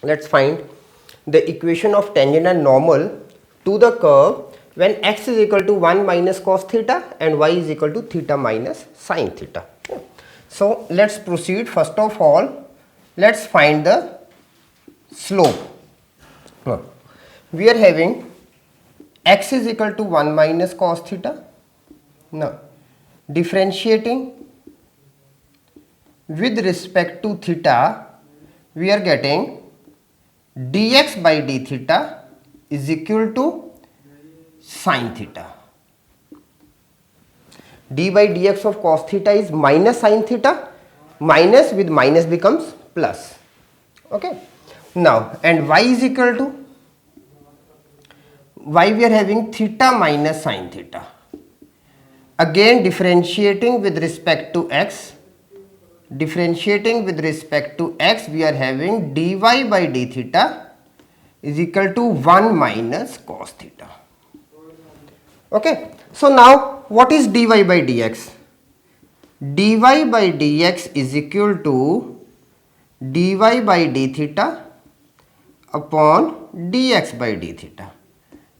Let's find the equation of tangent and normal to the curve when x is equal to 1 minus cos theta and y is equal to theta minus sin theta. So let's proceed. First of all, let's find the slope. We are having x is equal to 1 minus cos theta. Now differentiating with respect to theta, we are getting dx by d theta is equal to sin theta. D by dx of cos theta is minus sin theta, minus with minus becomes plus. Okay. Now, and y is equal to, y we are having theta minus sin theta. Again differentiating with respect to x, we are having dy by d theta is equal to 1 minus cos theta. Okay. So now what is dy by dx? Dy by dx is equal to dy by d theta upon dx by d theta,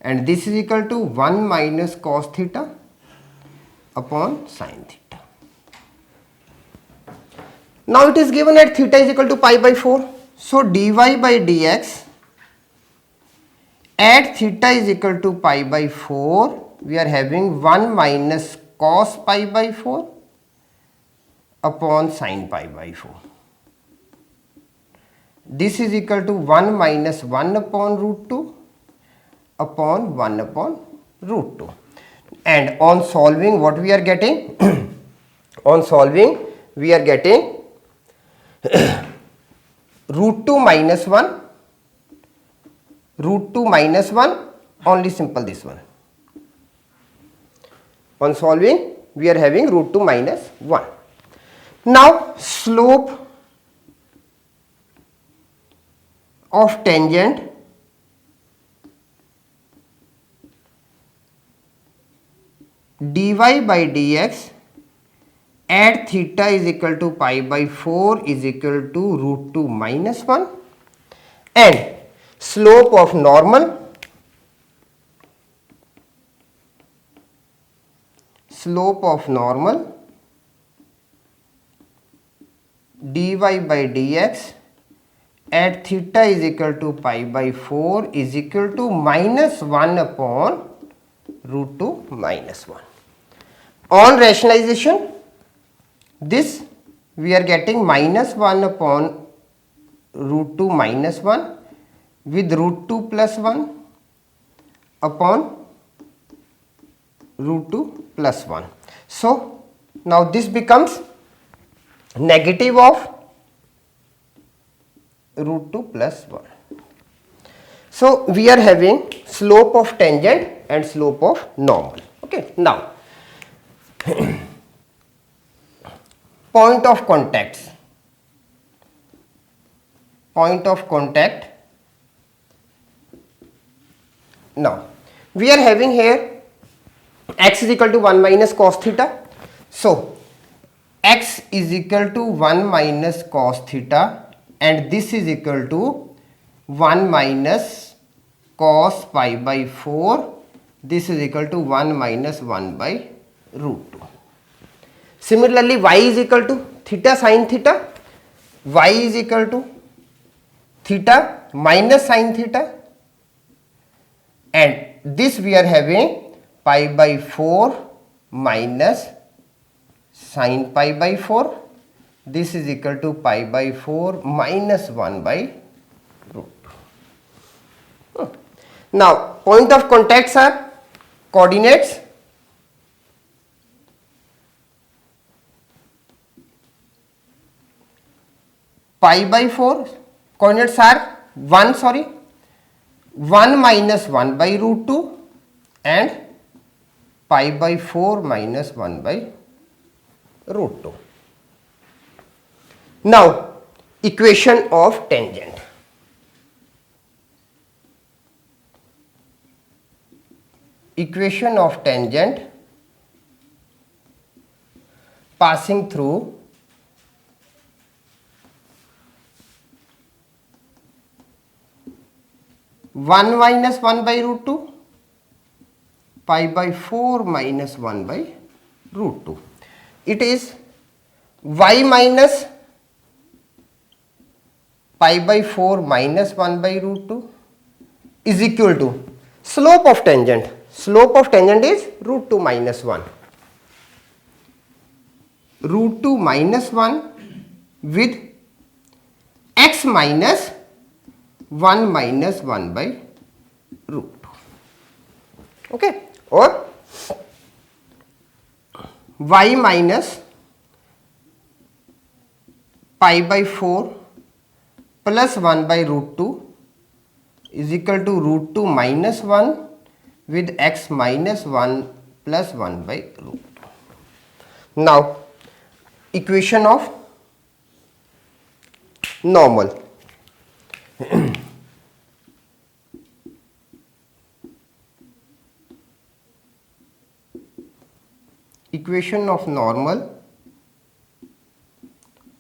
and this is equal to 1 minus cos theta upon sin theta. Now it is given at theta is equal to pi by 4. So dy by dx at theta is equal to pi by 4, we are having 1 minus cos pi by 4 upon sin pi by 4. This is equal to 1 minus 1 upon root 2 upon 1 upon root 2. And on solving, what we are getting? On solving, we are getting root 2 minus 1, only simple this one. On solving, we are having root 2 minus 1. Now slope of tangent dy by dx at theta is equal to pi by 4 is equal to root 2 minus 1, and slope of normal dy by dx at theta is equal to pi by 4 is equal to minus 1 upon root 2 minus 1. On rationalization, this we are getting minus 1 upon root 2 minus 1 with root 2 plus 1 upon root 2 plus 1. So now this becomes negative of root 2 plus 1. So we are having slope of tangent and slope of normal. Okay. Now point of contact. Now we are having here x is equal to 1 minus cos theta. So x is equal to 1 minus cos theta, and this is equal to 1 minus cos pi by 4. This is equal to 1 minus 1 by root 2. Similarly, y is equal to theta sin theta. Y is equal to theta minus sin theta, and this we are having pi by 4 minus sin pi by 4. This is equal to pi by 4 minus 1 by root 2. Now point of contacts are coordinates. Pi by 4 coordinates are 1 minus 1 by root 2 and pi by 4 minus 1 by root 2. Now equation of tangent. Passing through 1 minus 1 by root 2, pi by 4 minus 1 by root 2. It is y minus pi by 4 minus 1 by root 2 is equal to slope of tangent. Slope of tangent is root 2 minus 1. Root 2 minus 1 with x minus 1 minus 1 by root 2. Okay, or y minus pi by 4 plus 1 by root 2 is equal to root 2 minus 1 with x minus 1 plus 1 by root 2. Now, equation of normal. Equation of normal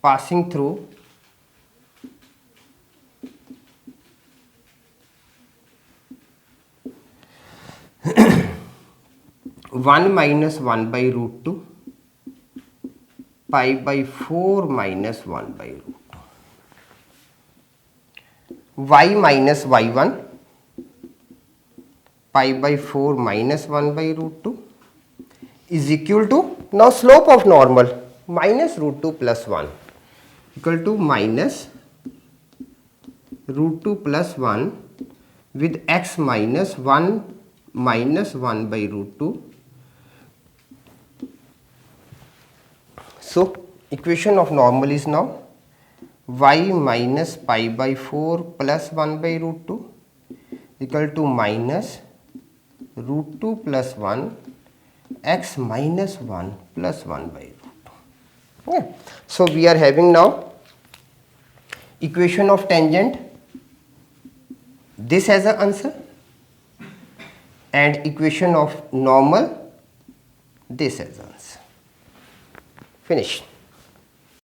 passing through one minus 1 by root 2 pi by 4 minus 1 by root 2 y minus y1 pi by 4 minus 1 by root 2 is equal to, now slope of normal, minus root 2 plus 1 equal to minus root 2 plus 1 with x minus 1 minus 1 by root 2. So, equation of normal is now y minus pi by 4 plus 1 by root 2 equal to minus root 2 plus 1 x minus 1 plus 1 by root 2. Okay. So, we are having now equation of tangent, this as an answer, and equation of normal, this as an answer. Finish.